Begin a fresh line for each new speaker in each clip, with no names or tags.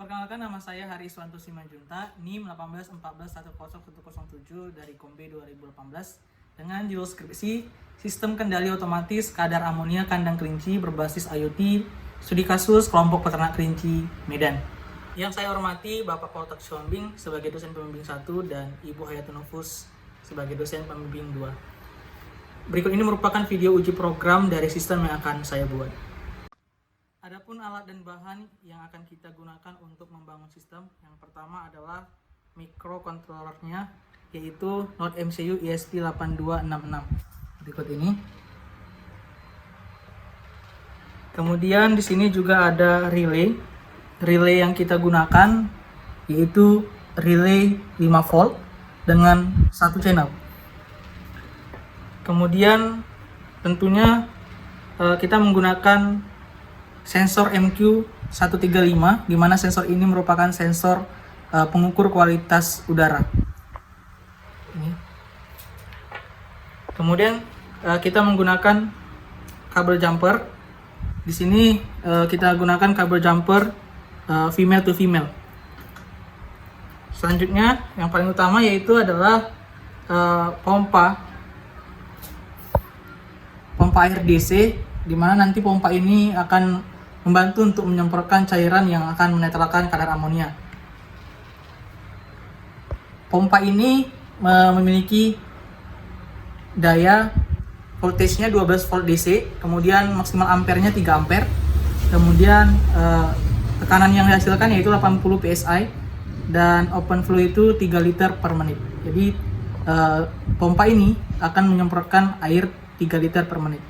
Perkenalkan, nama saya Hariswanto Simanjunta, NIM 1814107 dari Kombe 2018 dengan judul skripsi Sistem Kendali Otomatis Kadar Amonia Kandang Kelinci berbasis IoT, studi kasus kelompok peternak kelinci Medan. Yang saya hormati Bapak Poltek Suambing sebagai dosen pembimbing 1 dan Ibu Hayatunufus sebagai dosen pembimbing 2. Berikut ini merupakan video uji program dari sistem yang akan saya buat. Adapun alat dan bahan yang akan kita gunakan untuk membangun sistem, yang pertama adalah microcontrollernya, yaitu Node MCU ESP8266. Berikut ini. Kemudian di sini juga ada relay. Relay yang kita gunakan yaitu relay 5 volt dengan satu channel. Kemudian tentunya kita menggunakan sensor MQ135, di mana sensor ini merupakan sensor pengukur kualitas udara. Ini. Kemudian kita menggunakan kabel jumper. Di sini kita gunakan kabel jumper female to female. Selanjutnya yang paling utama yaitu adalah pompa air DC, di mana nanti pompa ini akan membantu untuk menyemprotkan cairan yang akan menetralkan kadar amonia. Pompa ini memiliki daya voltage-nya 12 volt DC, kemudian maksimal ampernya 3 ampere, kemudian tekanan yang dihasilkan yaitu 80 PSI, dan open flow itu 3 liter per menit. Jadi pompa ini akan menyemprotkan air 3 liter per menit.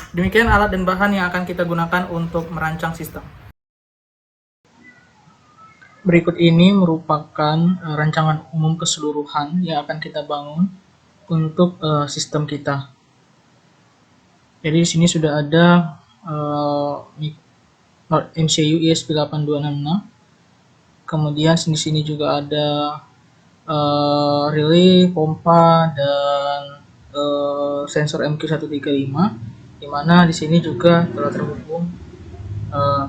Demikian alat dan bahan yang akan kita gunakan untuk merancang sistem. Berikut ini merupakan rancangan umum keseluruhan yang akan kita bangun untuk sistem kita. Jadi di sini sudah ada Node MCU ESP8266. Kemudian di sini juga ada relay, pompa, dan sensor MQ135. Di mana di sini juga telah terhubung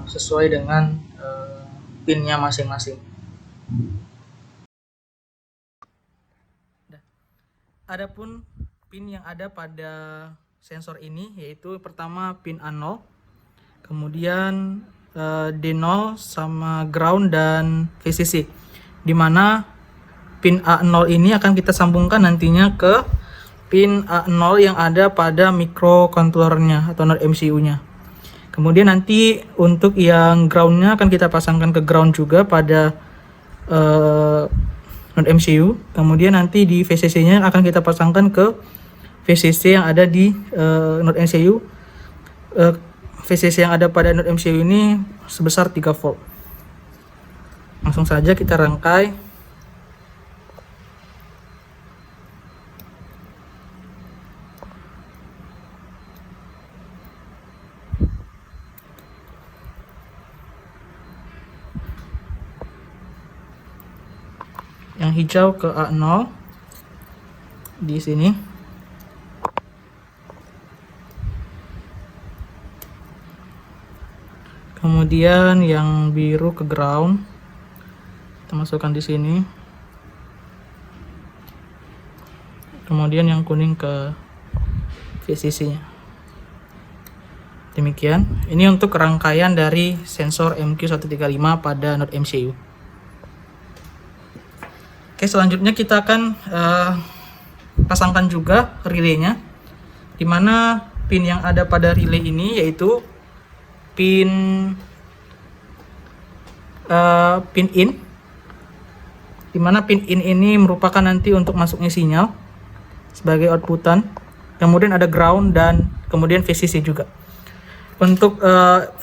sesuai dengan pinnya masing-masing. Adapun pin yang ada pada sensor ini yaitu pertama pin A0, kemudian D0 sama ground dan VCC, di mana pin A0 ini akan kita sambungkan nantinya ke pin A0 yang ada pada microcontrollernya atau Node MCU-nya. Kemudian nanti untuk yang ground-nya akan kita pasangkan ke ground juga pada Node MCU. Kemudian nanti di VCC-nya akan kita pasangkan ke VCC yang ada di Node MCU. VCC yang ada pada Node MCU ini sebesar 3 volt. Langsung saja kita rangkai. Yang hijau ke A0 di sini. Kemudian yang biru ke ground. Kita masukkan di sini. Kemudian yang kuning ke VCC-nya. Demikian. Ini untuk rangkaian dari sensor MQ135 pada Node MCU. Oke, selanjutnya kita akan pasangkan juga relaynya, di mana pin yang ada pada relay ini yaitu pin in, di mana pin in ini merupakan nanti untuk masuknya sinyal sebagai outputan. Kemudian ada ground dan kemudian VCC juga. Untuk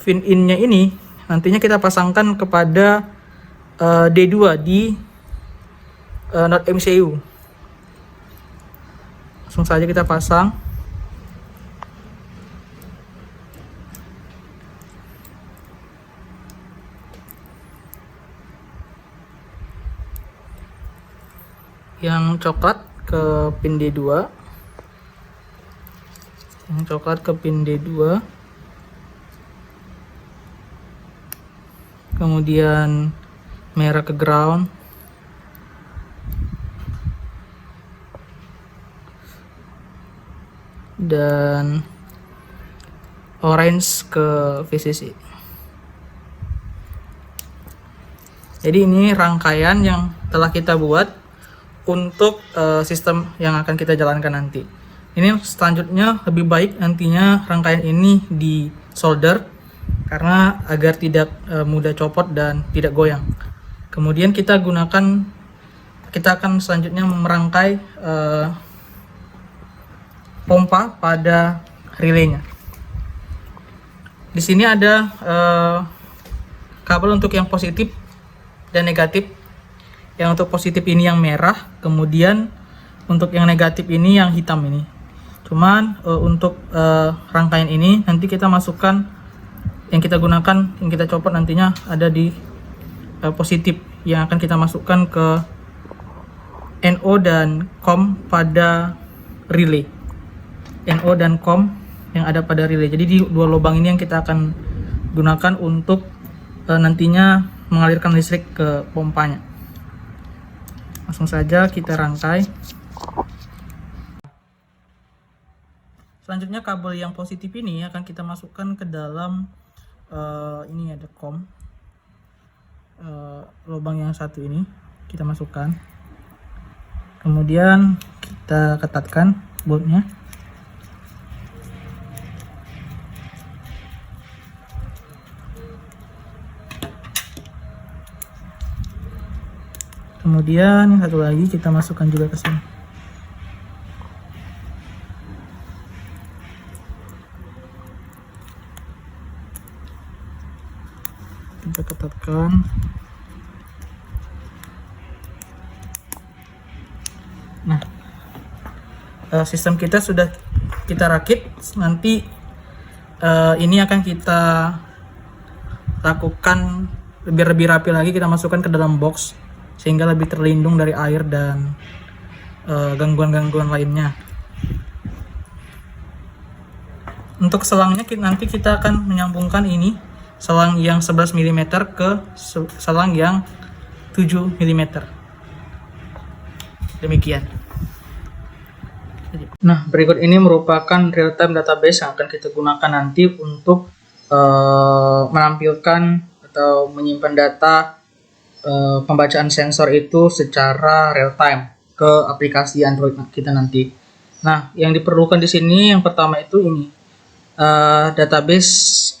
pin in-nya ini nantinya kita pasangkan kepada D2 di Node MCU. Langsung saja kita pasang. Yang coklat ke pin D2. Yang coklat ke pin D2. kemudian merah ke ground, dan orange ke VCC. Jadi ini rangkaian yang telah kita buat untuk sistem yang akan kita jalankan nanti. Ini selanjutnya lebih baik nantinya rangkaian ini di solder karena agar tidak mudah copot dan tidak goyang. Kemudian kita akan selanjutnya merangkai pompa pada relaynya. Di sini ada kabel untuk yang positif dan negatif. Yang untuk positif ini yang merah, kemudian untuk yang negatif ini yang hitam ini. Cuman untuk rangkaian ini nanti kita masukkan, yang kita gunakan, yang kita copot nantinya ada di positif yang akan kita masukkan ke NO dan COM pada relay. NO dan COM yang ada pada relay. Jadi di dua lubang ini yang kita akan gunakan untuk nantinya mengalirkan listrik ke pompanya. Langsung saja kita rangkai. Selanjutnya kabel yang positif ini akan kita masukkan ke dalam ini ada COM, lubang yang satu ini kita masukkan. Kemudian kita ketatkan boltnya. Kemudian yang satu lagi kita masukkan juga ke sini. Kita ketatkan. Nah, sistem kita sudah kita rakit. Nanti ini akan kita lakukan lebih rapi lagi, kita masukkan ke dalam box sehingga lebih terlindung dari air dan gangguan-gangguan lainnya. Untuk selangnya nanti kita akan menyambungkan ini selang yang 11 mm ke selang yang 7 mm. Demikian. Nah, berikut ini merupakan real-time database yang akan kita gunakan nanti untuk menampilkan atau menyimpan data pembacaan sensor itu secara real time ke aplikasi Android kita nanti. Nah, yang diperlukan di sini yang pertama itu ini database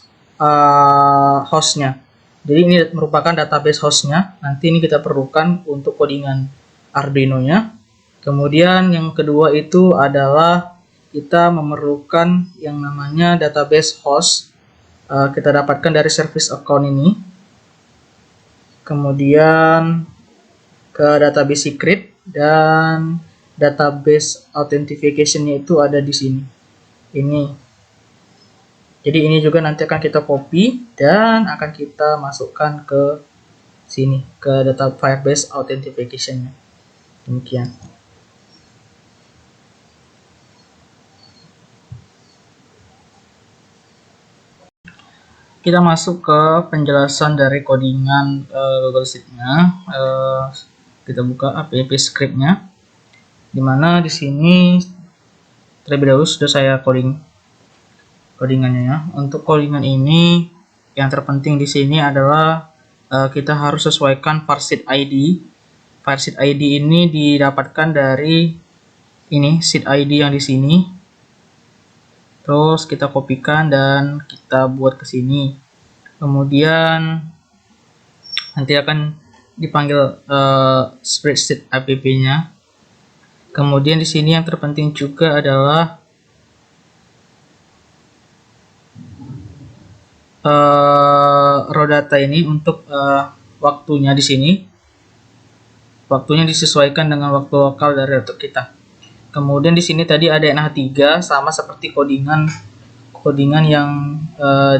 hostnya. Jadi ini merupakan database hostnya. Nanti ini kita perlukan untuk codingan Arduino-nya. Kemudian yang kedua itu adalah kita memerlukan yang namanya database host. Kita dapatkan dari service account ini. Kemudian ke database secret dan database authentication-nya itu ada di sini. Ini. Jadi ini juga nanti akan kita copy dan akan kita masukkan ke sini, ke data Firebase authentication-nya. Demikian. Kita masuk ke penjelasan dari codingan Google Sheet-nya. Kita buka app script-nya, dimana di sini terlebih dahulu sudah saya codingannya ya. Untuk codingan ini yang terpenting di sini adalah kita harus sesuaikan varsheet ID. Varsheet ID ini didapatkan dari ini sheet ID yang di sini. Terus kita kopikan dan kita buat ke sini. Kemudian nanti akan dipanggil spreadsheet app-nya. Kemudian di sini yang terpenting juga adalah raw data ini untuk waktunya di sini. Waktunya disesuaikan dengan waktu lokal dari laptop kita. Kemudian di sini tadi ada NH3 sama seperti codingan yang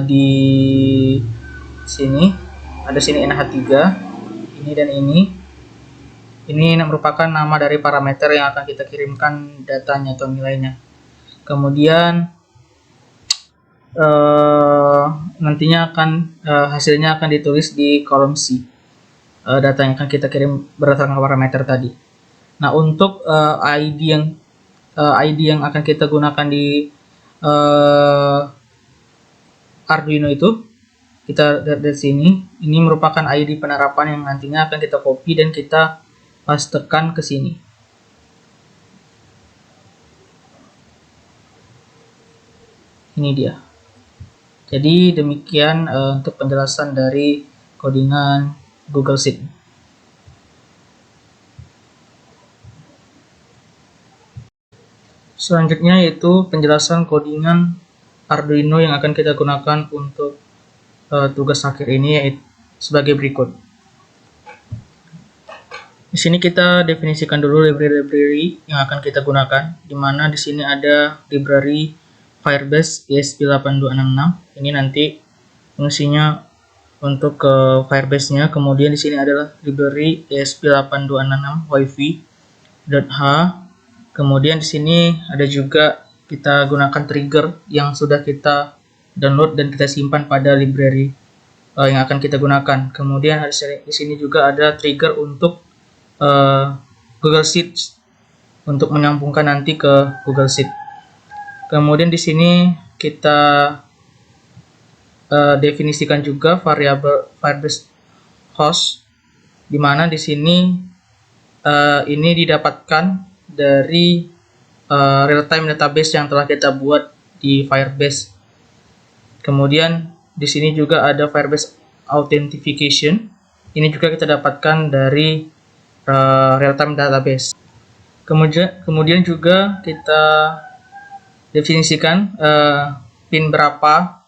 di sini. Ada sini NH3, ini dan ini. Ini merupakan nama dari parameter yang akan kita kirimkan datanya atau nilainya. Kemudian nantinya akan hasilnya akan ditulis di kolom C, data yang akan kita kirim berdasarkan parameter tadi. Nah, untuk ID yang akan kita gunakan di Arduino itu, kita lihat dari sini, ini merupakan ID penerapan yang nantinya akan kita copy dan kita pastekan ke sini. Ini dia. Jadi demikian untuk penjelasan dari codingan Google Sheet. Selanjutnya yaitu penjelasan codingan Arduino yang akan kita gunakan untuk tugas akhir ini, yaitu sebagai berikut. Di sini kita definisikan dulu library yang akan kita gunakan, di mana di sini ada library Firebase ESP8266. Ini nanti fungsinya untuk ke Firebase-nya. Kemudian di sini adalah library ESP8266 wifi.h. Kemudian di sini ada juga kita gunakan trigger yang sudah kita download dan kita simpan pada library yang akan kita gunakan. Kemudian di sini juga ada trigger untuk Google Sheets untuk menyambungkan nanti ke Google Sheet. Kemudian di sini kita definisikan juga variabel Firebase host, di mana di sini ini didapatkan dari real-time database yang telah kita buat di Firebase. Kemudian di sini juga ada Firebase authentication. Ini juga kita dapatkan dari real-time database. Kemudian juga kita definisikan pin berapa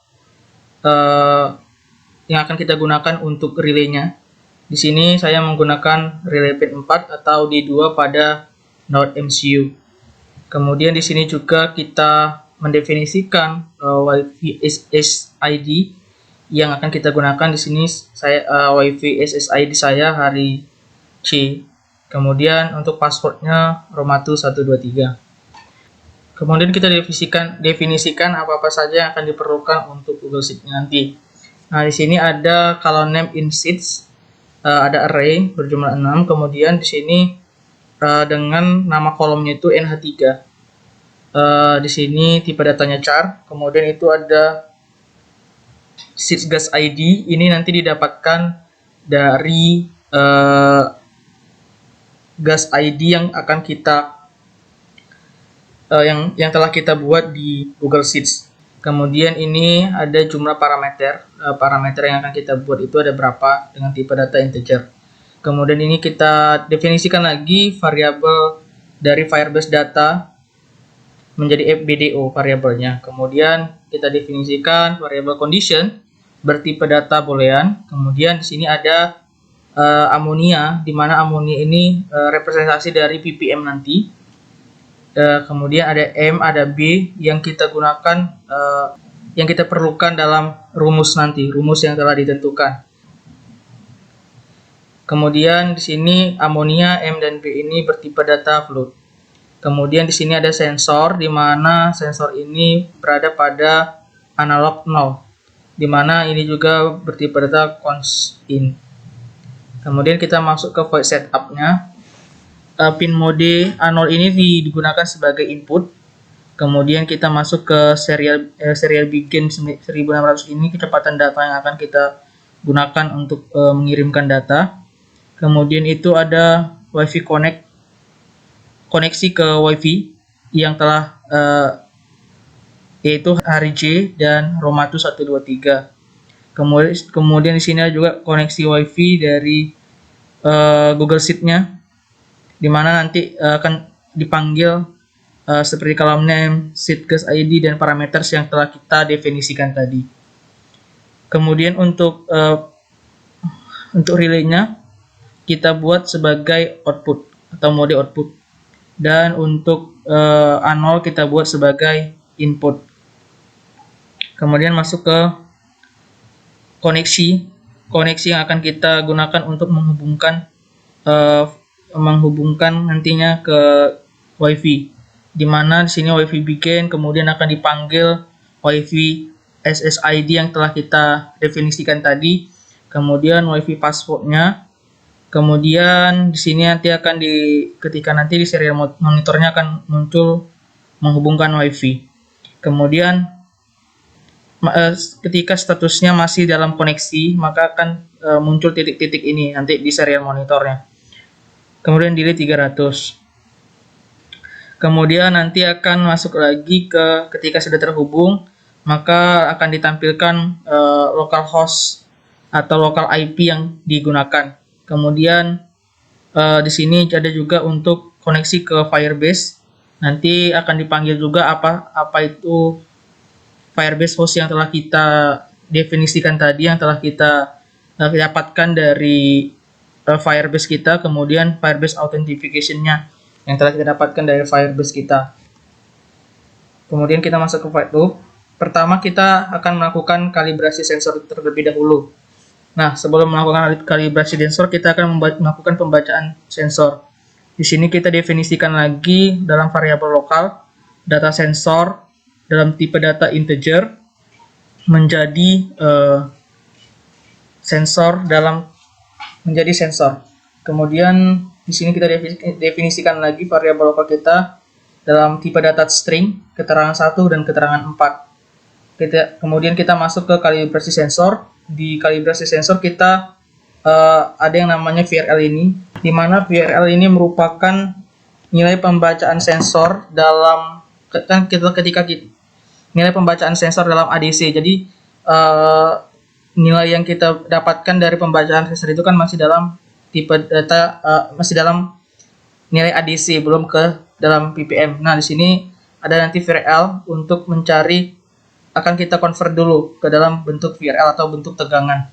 yang akan kita gunakan untuk relaynya. Di sini saya menggunakan relay pin 4 atau D2 pada Node MCU. Kemudian di sini juga kita mendefinisikan Wi-Fi SSID yang akan kita gunakan. Di sini saya Wi-Fi SSID saya hari C. Kemudian untuk passwordnya Romatu123. Kemudian kita definisikan apa-apa saja yang akan diperlukan untuk Google Sheet nanti. Nah, di sini ada column name in sheets, ada array berjumlah 6. Kemudian di sini dengan nama kolomnya itu NH3. Di sini tipe datanya char. Kemudian itu ada sheets gas ID. Ini nanti didapatkan dari gas ID yang akan kita yang telah kita buat di Google Sheets. Kemudian ini ada jumlah parameter. Parameter yang akan kita buat itu ada berapa dengan tipe data integer. Kemudian ini kita definisikan lagi variabel dari Firebase data menjadi FBDO variabelnya. Kemudian kita definisikan variabel condition bertipe data boolean. Kemudian di sini ada amonia, di mana amonia ini representasi dari ppm nanti. Kemudian ada M, ada B yang kita gunakan, yang kita perlukan dalam rumus nanti, rumus yang telah ditentukan. Kemudian di sini amonia, M dan B ini bertipe data float. Kemudian di sini ada sensor, di mana sensor ini berada pada analog 0, di mana ini juga bertipe data const in. Kemudian kita masuk ke void setup-nya. Pin mode A0 ini digunakan sebagai input. Kemudian kita masuk ke serial begin 1600 ini kecepatan data yang akan kita gunakan untuk mengirimkan data. Kemudian itu ada Wi-Fi koneksi ke Wi-Fi yang telah yaitu hari J dan Romatu123. Kemudian di sini ada juga koneksi Wi-Fi dari Google Sheet-nya, di mana nanti akan dipanggil seperti column name, sheet gas ID dan parameters yang telah kita definisikan tadi. Kemudian untuk relay-nya kita buat sebagai output atau mode output, dan untuk A0 kita buat sebagai input. Kemudian masuk ke koneksi yang akan kita gunakan untuk menghubungkan nantinya ke Wi-Fi, di mana di sini Wi-Fi begin, kemudian akan dipanggil Wi-Fi SSID yang telah kita definisikan tadi, kemudian WiFi passwordnya, kemudian di sini nanti akan ketika nanti di serial monitornya akan muncul menghubungkan WiFi. Kemudian ketika statusnya masih dalam koneksi, maka akan muncul titik-titik ini nanti di serial monitornya. Kemudian delete 300. Kemudian nanti akan masuk lagi ketika sudah terhubung, maka akan ditampilkan localhost atau local IP yang digunakan. Kemudian di sini ada juga untuk koneksi ke Firebase. Nanti akan dipanggil juga apa itu Firebase host yang telah kita definisikan tadi, yang telah kita dapatkan dari Firebase kita, kemudian Firebase authentication-nya yang telah kita dapatkan dari Firebase kita. Kemudian kita masuk ke flight loop. Pertama kita akan melakukan kalibrasi sensor terlebih dahulu. Nah, sebelum melakukan kalibrasi sensor, kita akan melakukan pembacaan sensor. Di sini kita definisikan lagi dalam variabel lokal data sensor dalam tipe data integer menjadi sensor. Kemudian di sini kita definisikan lagi variabel lokal kita dalam tipe data string, keterangan 1 dan keterangan 4. Kemudian kita masuk ke kalibrasi sensor. Di kalibrasi sensor kita ada yang namanya VRL ini, di mana VRL ini merupakan nilai pembacaan sensor dalam nilai pembacaan sensor dalam ADC. Jadi nilai yang kita dapatkan dari pembacaan sensor itu kan masih dalam tipe data, masih dalam nilai ADC, belum ke dalam ppm. Nah, di sini ada nanti VRL untuk mencari, akan kita convert dulu ke dalam bentuk VRL atau bentuk tegangan.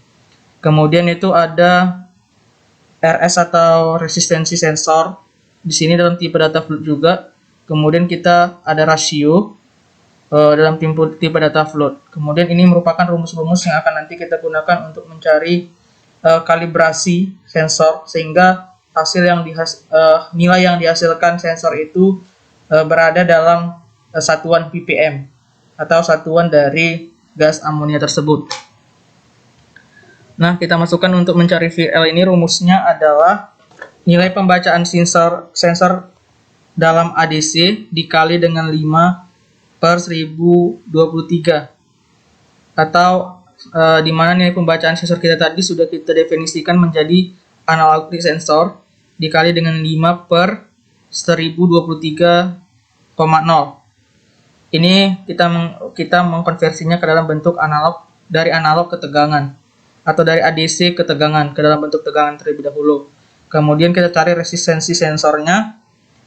Kemudian itu ada RS atau resistensi sensor. Di sini dalam tipe data float juga. Kemudian kita ada rasio dalam tipe data float. Kemudian ini merupakan rumus-rumus yang akan nanti kita gunakan untuk mencari kalibrasi sensor, sehingga nilai yang dihasilkan sensor itu berada dalam satuan ppm atau satuan dari gas amonia tersebut. Nah, kita masukkan untuk mencari VRL ini, rumusnya adalah nilai pembacaan sensor dalam ADC dikali dengan 5/1023, atau di mana nilai pembacaan sensor kita tadi sudah kita definisikan menjadi analog sensor dikali dengan 5/1023,0. Ini kita mengkonversinya ke dalam bentuk analog, dari analog ke tegangan, atau dari ADC ke tegangan, ke dalam bentuk tegangan terlebih dahulu. Kemudian kita cari resistensi sensornya,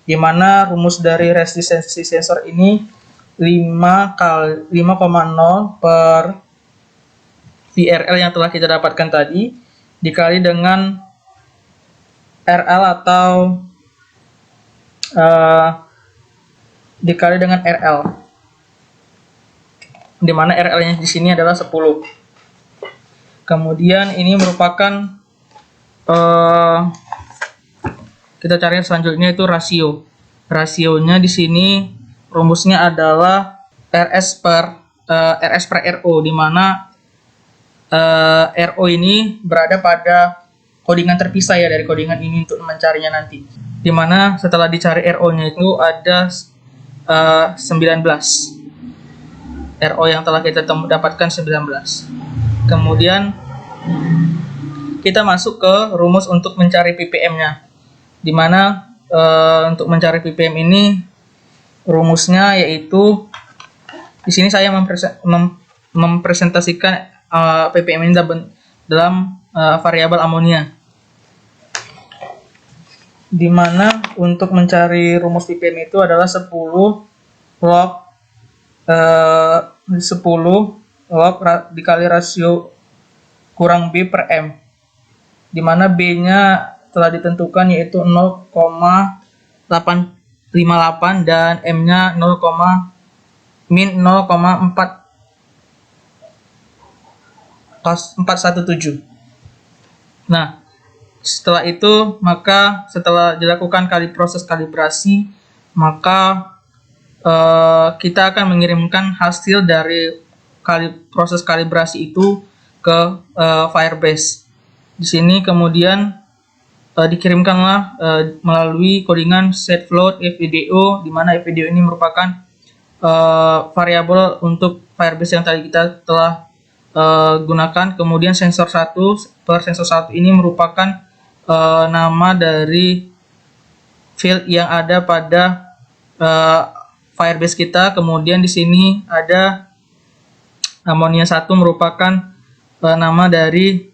di mana rumus dari resistensi sensor ini 5,0 per VRL yang telah kita dapatkan tadi dikali dengan RL atau dikali dengan RL, di mana RL-nya di sini adalah 10. Kemudian ini merupakan kita cari selanjutnya itu rasio. Rasionya di sini rumusnya adalah RS per RO, di mana RO ini berada pada codingan terpisah ya dari codingan ini untuk mencarinya nanti. Di mana setelah dicari RO-nya itu ada 19. RO yang telah kita dapatkan 19. Kemudian kita masuk ke rumus untuk mencari ppm-nya, di mana untuk mencari ppm ini rumusnya yaitu, di sini saya mempresentasikan ppm ini dalam variabel amonia, di mana untuk mencari rumus ppm itu adalah 10 log dikali rasio kurang B per M, di mana B-nya telah ditentukan yaitu 0,858 dan M-nya 0,417. Nah, setelah itu, maka setelah dilakukan proses kalibrasi, maka kita akan mengirimkan hasil dari proses kalibrasi itu ke Firebase. Di sini kemudian dikirimkanlah melalui codingan setFloat FVDO, di mana FVDO ini merupakan variabel untuk Firebase yang tadi kita telah gunakan. Kemudian sensor 1 ini merupakan nama dari field yang ada pada Firebase kita. Kemudian di sini ada amonia 1 merupakan nama dari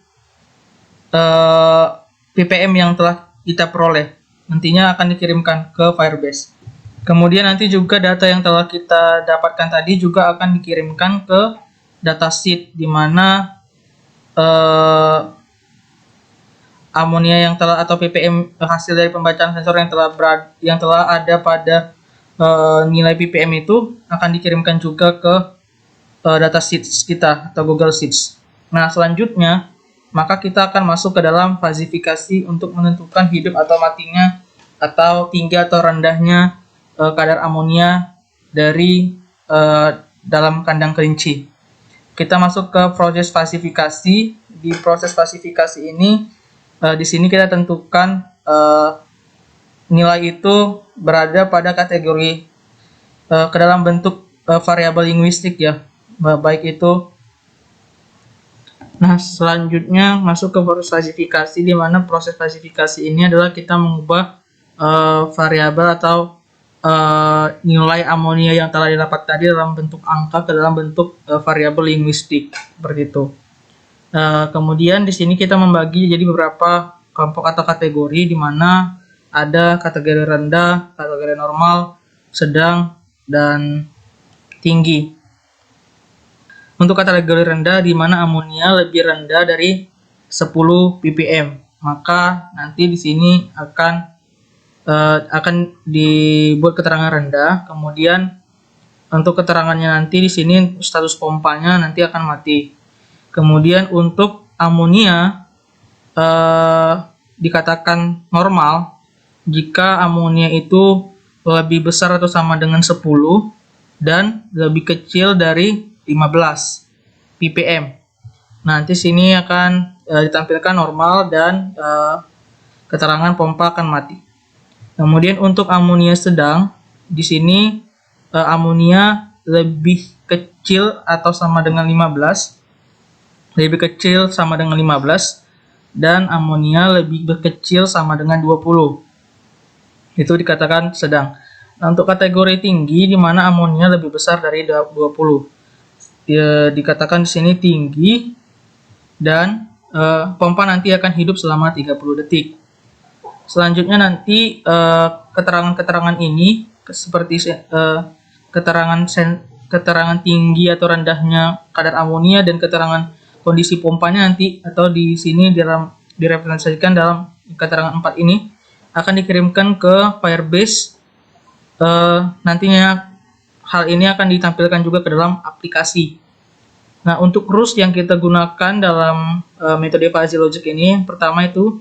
ppm yang telah kita peroleh, nantinya akan dikirimkan ke Firebase. Kemudian nanti juga data yang telah kita dapatkan tadi juga akan dikirimkan ke datasheet, di mana amonia yang telah atau ppm hasil dari pembacaan sensor yang telah ada pada nilai ppm itu akan dikirimkan juga ke datasheet kita atau Google Sheets. Nah, selanjutnya maka kita akan masuk ke dalam fasifikasi untuk menentukan hidup atau matinya atau tinggi atau rendahnya kadar amonia dari dalam kandang kelinci. Kita masuk ke proses fasifikasi. Di proses fasifikasi ini di sini kita tentukan nilai itu berada pada kategori ke dalam bentuk variabel linguistik ya, baik itu. Nah, selanjutnya masuk ke proses fasifikasi, di mana proses fasifikasi ini adalah kita mengubah variabel atau nilai amonia yang telah didapat tadi dalam bentuk angka ke dalam bentuk variabel linguistik seperti itu. Kemudian di sini kita membagi jadi beberapa kelompok atau kategori, di mana ada kategori rendah, kategori normal, sedang, dan tinggi. Untuk kategori rendah, di mana amonia lebih rendah dari 10 ppm, maka nanti di sini akan dibuat keterangan rendah. Kemudian untuk keterangannya nanti di sini status pompanya nanti akan mati. Kemudian untuk amonia dikatakan normal jika amonia itu lebih besar atau sama dengan 10 dan lebih kecil dari 15 ppm. Nanti sini akan ditampilkan normal dan keterangan pompa akan mati. Kemudian untuk amonia sedang, di sini amonia lebih kecil atau sama dengan 15, lebih kecil sama dengan 15, dan amonia lebih kecil sama dengan 20. Itu dikatakan sedang. Nah, untuk kategori tinggi, di mana amonia lebih besar dari 20. Dikatakan di sini tinggi dan pompa nanti akan hidup selama 30 detik. Selanjutnya nanti keterangan-keterangan ini seperti keterangan tinggi atau rendahnya kadar amonia dan keterangan kondisi pompanya nanti atau di sini direpresentasikan dalam keterangan 4 ini akan dikirimkan ke Firebase. Nantinya hal ini akan ditampilkan juga ke dalam aplikasi. Nah, untuk rules yang kita gunakan dalam metode fuzzy logic ini, pertama itu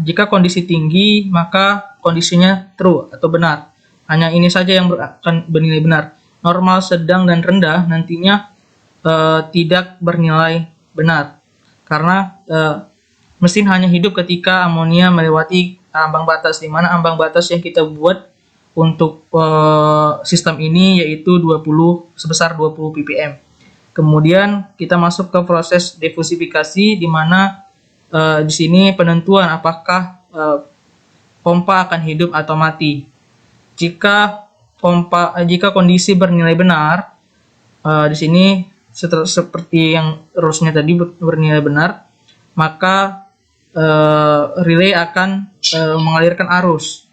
jika kondisi tinggi, maka kondisinya true atau benar. Hanya ini saja yang akan bernilai benar. Normal, sedang, dan rendah nantinya tidak bernilai benar. Karena mesin hanya hidup ketika amonia melewati ambang batas, di mana ambang batas yang kita buat untuk sistem ini yaitu sebesar 20 ppm. Kemudian kita masuk ke proses defusifikasi, di mana di sini penentuan apakah pompa akan hidup atau mati. Jika kondisi bernilai benar, di sini seperti yang rulesnya tadi bernilai benar, maka relay akan mengalirkan arus,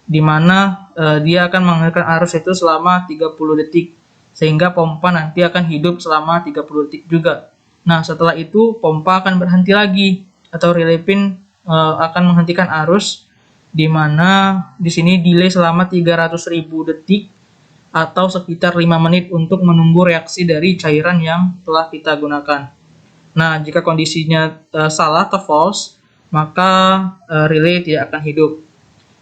di mana dia akan mengalirkan arus itu selama 30 detik, sehingga pompa nanti akan hidup selama 30 detik juga. Nah, setelah itu pompa akan berhenti lagi atau relay pin akan menghentikan arus, di mana di sini delay selama 300.000 detik atau sekitar 5 menit untuk menunggu reaksi dari cairan yang telah kita gunakan. Nah, jika kondisinya salah atau false, maka relay tidak akan hidup.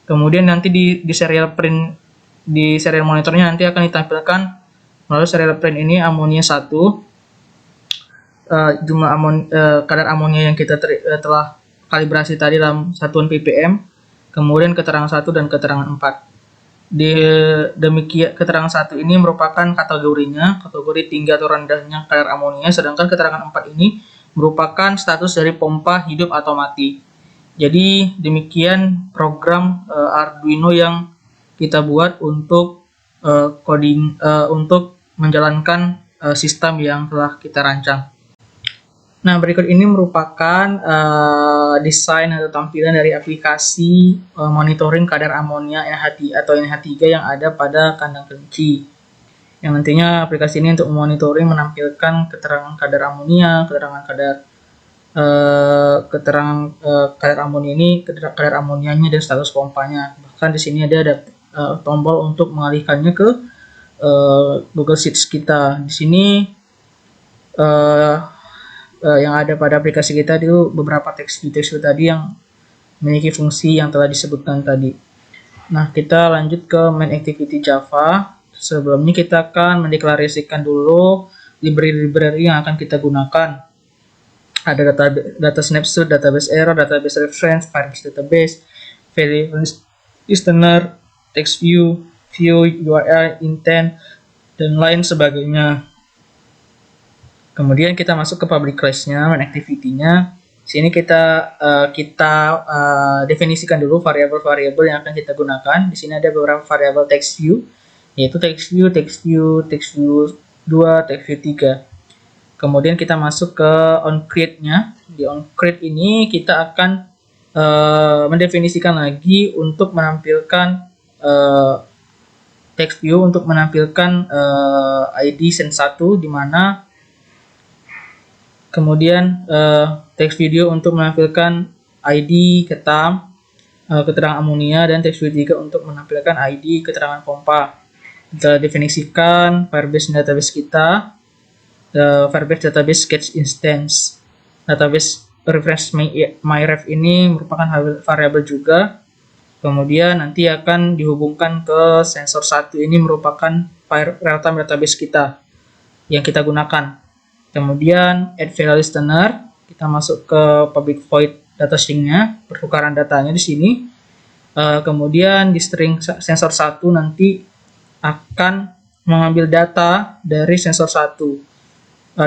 Kemudian nanti di serial print, di serial monitornya nanti akan ditampilkan Melalui serial print ini amonia 1, jumlah kadar amonia yang kita telah kalibrasi tadi dalam satuan ppm, kemudian keterangan 1 dan keterangan 4. Demikian keterangan 1 ini merupakan kategorinya, kategori tinggi atau rendahnya kadar amonia, sedangkan keterangan 4 ini merupakan status dari pompa hidup atau mati. Jadi demikian program Arduino yang kita buat untuk untuk menjalankan sistem yang telah kita rancang. Nah, berikut ini merupakan desain atau tampilan dari aplikasi monitoring kadar amonia NH3 yang ada pada kandang kelinci. Yang nantinya aplikasi ini untuk monitoring menampilkan keterangan kadar amonia, kadar amonia ini, kadar amonianya dan status pompanya. Bahkan di sini ada tombol untuk mengalihkannya ke Google Sheets kita. Di sini yang ada pada aplikasi kita itu beberapa teks view tadi yang memiliki fungsi yang telah disebutkan tadi. Nah, kita lanjut ke main activity Java. Sebelumnya kita akan mendeklarasikan dulu library yang akan kita gunakan. Ada data snapshot, database error, database reference, Firebase database, variable listener, text view, URL, intent, dan lain sebagainya. Kemudian kita masuk ke public class-nya, main activity-nya. Sini kita definisikan dulu variabel-variabel yang akan kita gunakan. Di sini ada beberapa variabel text view, yaitu text view 2, text view 3. Kemudian kita masuk ke onCreate-nya. Di onCreate ini kita akan mendefinisikan lagi untuk menampilkan text view untuk menampilkan ID Sen1, di mana kemudian text video untuk menampilkan ID ketam, keterangan amonia, dan text view 3 untuk menampilkan ID keterangan pompa. Kita definisikan Firebase database kita, Firebase database sketch instance. Database reference myref ini merupakan variabel juga. Kemudian nanti akan dihubungkan ke sensor 1, ini merupakan real-time database kita yang kita gunakan. Kemudian add variable listener, kita masuk ke public void data string-nya, pertukaran datanya di sini. Kemudian di string sensor 1 nanti akan mengambil data dari sensor 1,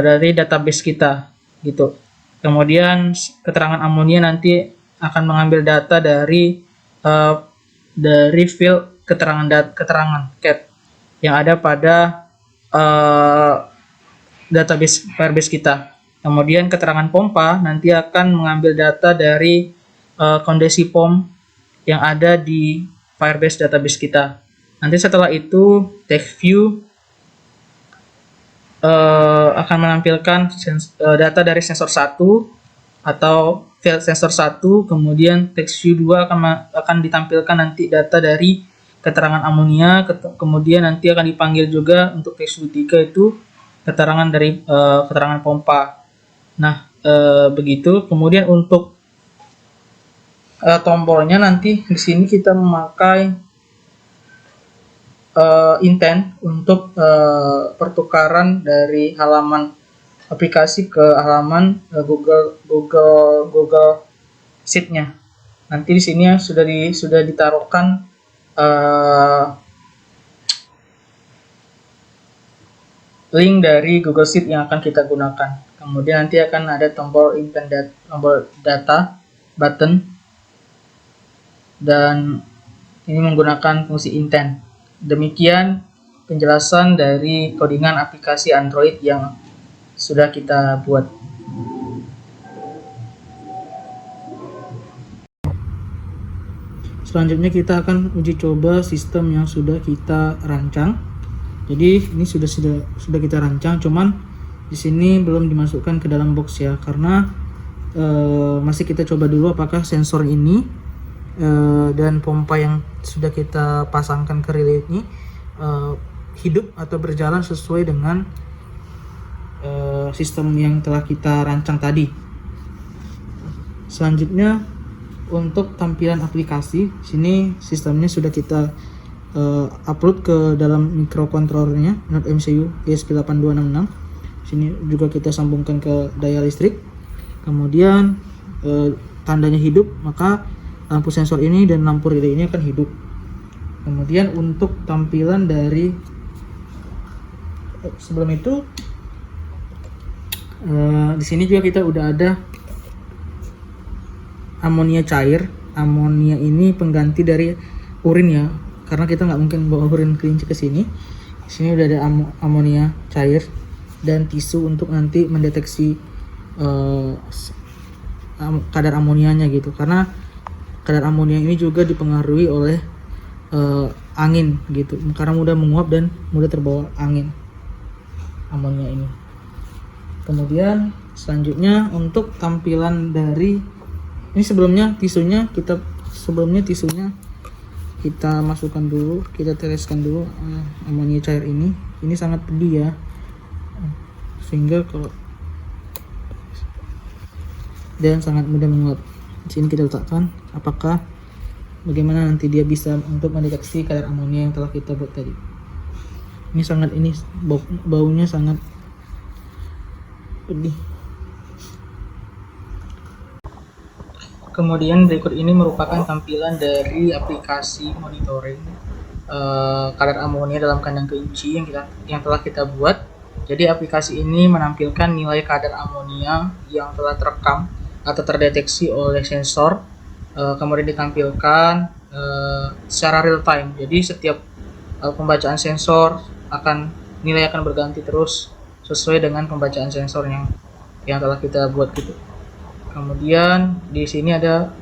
dari database kita, gitu. Kemudian keterangan amonia nanti akan mengambil data dari field keterangan cat yang ada pada database Firebase kita. Kemudian keterangan pompa nanti akan mengambil data dari kondisi pom yang ada di Firebase database kita. Nanti setelah itu text view akan menampilkan data dari sensor 1 atau field sensor 1, kemudian text view 2 akan ditampilkan nanti data dari keterangan amonia, kemudian nanti akan dipanggil juga untuk text view 3 itu keterangan dari keterangan pompa. Nah, begitu. Kemudian untuk tombolnya nanti di sini kita memakai intent untuk pertukaran dari halaman aplikasi ke halaman Google Sheet-nya. Nanti di sini sudah ditaruhkan link dari Google Sheet yang akan kita gunakan. Kemudian nanti akan ada tombol intent tombol data button, dan ini menggunakan fungsi intent. Demikian penjelasan dari codingan aplikasi Android yang sudah kita buat. Selanjutnya kita akan uji coba sistem yang sudah kita rancang. Jadi ini sudah kita rancang, cuman di sini belum dimasukkan ke dalam box ya, karena masih kita coba dulu apakah sensor ini dan pompa yang sudah kita pasangkan ke relay ini hidup atau berjalan sesuai dengan sistem yang telah kita rancang tadi. Selanjutnya untuk tampilan aplikasi, sini sistemnya sudah kita
upload ke dalam microcontrollernya Node MCU ESP8266. Sini juga kita sambungkan ke daya listrik. Kemudian tandanya hidup, maka lampu sensor ini dan lampu relay ini akan hidup. Kemudian untuk tampilan dari sebelum itu, di sini juga kita udah ada amonia cair. Amonia ini pengganti dari urin ya, karena kita nggak mungkin bawa urin kelinci ke sini. Di sini udah ada amonia cair dan tisu untuk nanti mendeteksi kadar amonianya gitu, karena kadar amonia ini juga dipengaruhi oleh angin gitu, karena mudah menguap dan mudah terbawa angin amonia ini. Kemudian selanjutnya untuk tampilan dari ini, sebelumnya tisunya kita masukkan dulu, kita tiriskan dulu amonia cair ini. Ini sangat pedih ya, sehingga kalau dan sangat mudah menguap. Di sini kita letakkan apakah bagaimana nanti dia bisa untuk mendeteksi kadar amonia yang telah kita buat tadi. Ini baunya sangat pedih. Kemudian berikut ini merupakan tampilan dari aplikasi monitoring kadar amonia dalam kandang kelinci yang telah kita buat. Jadi aplikasi ini menampilkan nilai kadar amonia yang telah terekam atau terdeteksi oleh sensor, kemudian ditampilkan secara real time. Jadi setiap pembacaan sensor nilai akan berganti terus sesuai dengan pembacaan sensor yang telah kita buat gitu. Kemudian di sini ada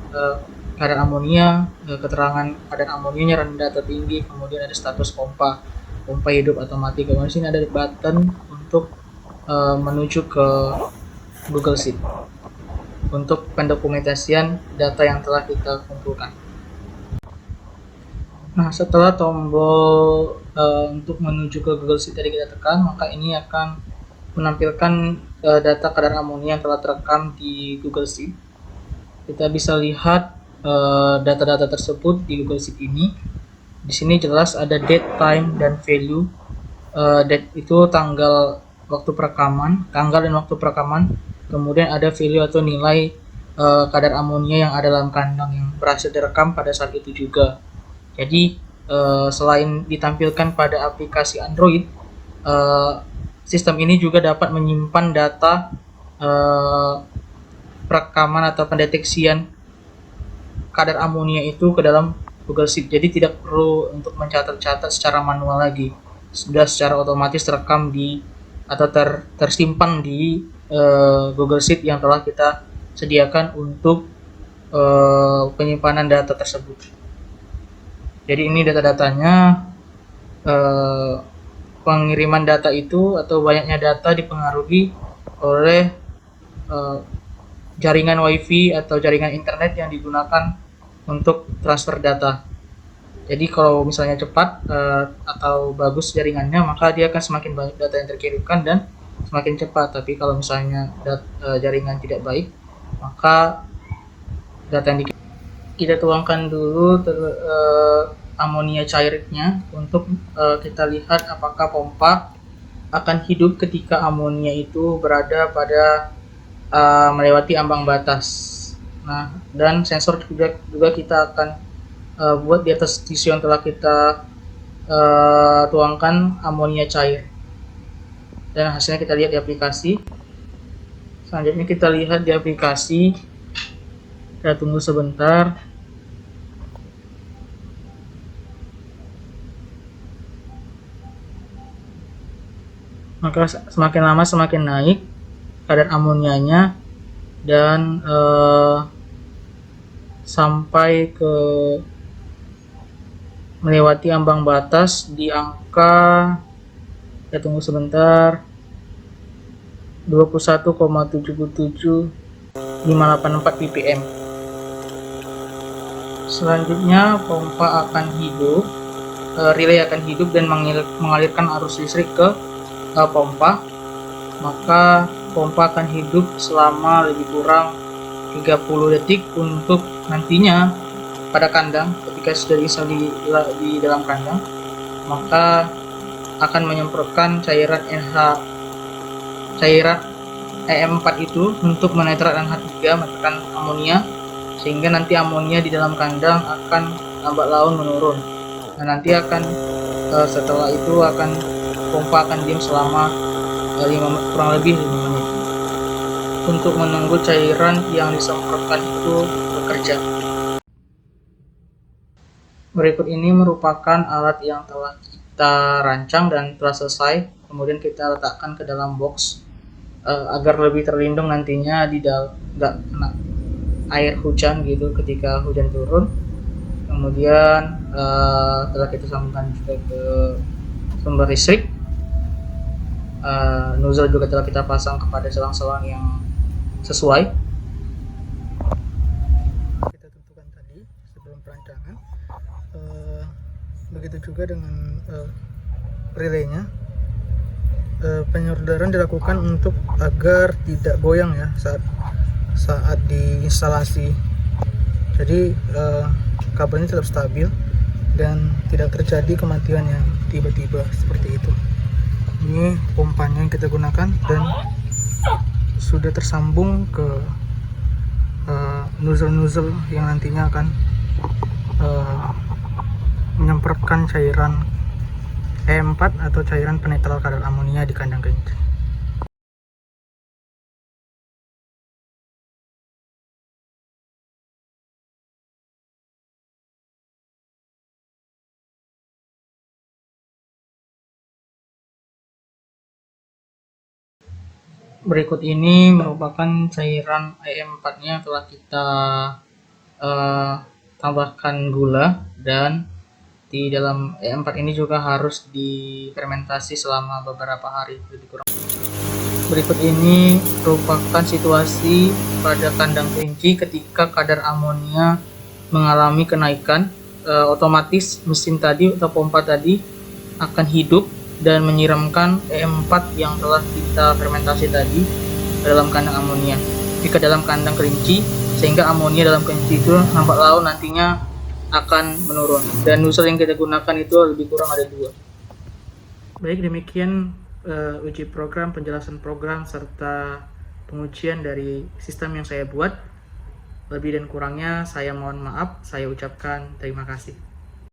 kadar amonia, keterangan kadar amonianya rendah atau tinggi, kemudian ada status pompa hidup atau mati. Kemudian di sini ada button untuk menuju ke Google Sheet untuk pendokumentasian data yang telah kita kumpulkan. Nah, setelah tombol untuk menuju ke Google Sheet tadi kita tekan, maka ini akan menampilkan data kadar amonia yang telah terekam di Google Sheet. Kita bisa lihat data-data tersebut di Google Sheet ini. Di sini jelas ada date, time, dan value. Date itu tanggal dan waktu perekaman. Kemudian ada value atau nilai kadar amonia yang ada dalam kandang yang berhasil direkam pada saat itu juga. Jadi selain ditampilkan pada aplikasi Android, sistem ini juga dapat menyimpan data perekaman atau pendeteksian kadar amonia itu ke dalam Google Sheet. Jadi tidak perlu untuk mencatat-catat secara manual lagi. Sudah secara otomatis terekam atau tersimpan di Google Sheet yang telah kita sediakan untuk penyimpanan data tersebut. Jadi ini data-datanya. Pengiriman data itu atau banyaknya data dipengaruhi oleh jaringan WiFi atau jaringan internet yang digunakan untuk transfer data. Jadi kalau misalnya cepat atau bagus jaringannya, maka dia akan semakin banyak data yang terkirimkan dan semakin cepat. Tapi kalau misalnya jaringan tidak baik, maka data yang kita tuangkan dulu amonia cairnya untuk kita lihat apakah pompa akan hidup ketika amonia itu berada pada melewati ambang batas. Nah, dan sensor juga kita akan buat di atas tisu yang telah kita tuangkan amonia cair. Dan hasilnya kita lihat di aplikasi. Selanjutnya kita lihat di aplikasi. Kita tunggu sebentar. Maka semakin lama semakin naik kadar amonianya dan sampai ke melewati ambang batas di angka, kita tunggu sebentar, 21,7758 ppm. Selanjutnya pompa akan hidup, relay akan hidup dan mengalirkan arus listrik ke pompa. Maka pompa akan hidup selama lebih kurang 30 detik untuk nantinya pada kandang. Ketika sudah diinstal di dalam kandang, maka akan menyemprotkan cairan EM4 itu untuk menetralkan H3, menetralkan amonia, sehingga nanti amonia di dalam kandang akan lambat laun menurun. Nah, nanti akan setelah itu pompa akan diam selama kurang lebih 5 menit untuk menunggu cairan yang disemprotkan itu bekerja. Berikut ini merupakan alat yang telah kita rancang dan telah selesai, kemudian kita letakkan ke dalam box agar lebih terlindung nantinya nggak kena air hujan gitu ketika hujan turun. Kemudian telah kita sambungkan juga ke sumber listrik. Nozzle juga telah kita pasang kepada selang-selang yang sesuai. Kita tentukan tadi sebelum perancangan. Begitu juga dengan relaynya. Penyorderan dilakukan untuk agar tidak goyang ya saat diinstalasi. Jadi kabelnya tetap stabil dan tidak terjadi kematian yang tiba-tiba seperti itu. Ini pompanya yang kita gunakan dan sudah tersambung ke nozzle yang nantinya akan menyemprotkan cairan E4 atau cairan penetral kadar amonia di kandang kelinci. Berikut ini merupakan cairan EM4-nya telah kita tambahkan gula, dan di dalam EM4 ini juga harus difermentasi selama beberapa hari lebih kurang. Berikut ini merupakan situasi pada kandang kelinci ketika kadar amonia mengalami kenaikan. Otomatis mesin tadi atau pompa tadi akan hidup dan menyiramkan EM4 yang telah kita fermentasi tadi ke dalam kandang amonia, ke dalam kandang kelinci, sehingga amonia dalam kelinci itu lambat laun nantinya akan menurun. Dan nozzle yang kita gunakan itu lebih kurang ada 2. Baik, demikian uji program, penjelasan program, serta pengujian dari sistem yang saya buat. Lebih dan kurangnya saya mohon maaf, saya ucapkan terima kasih.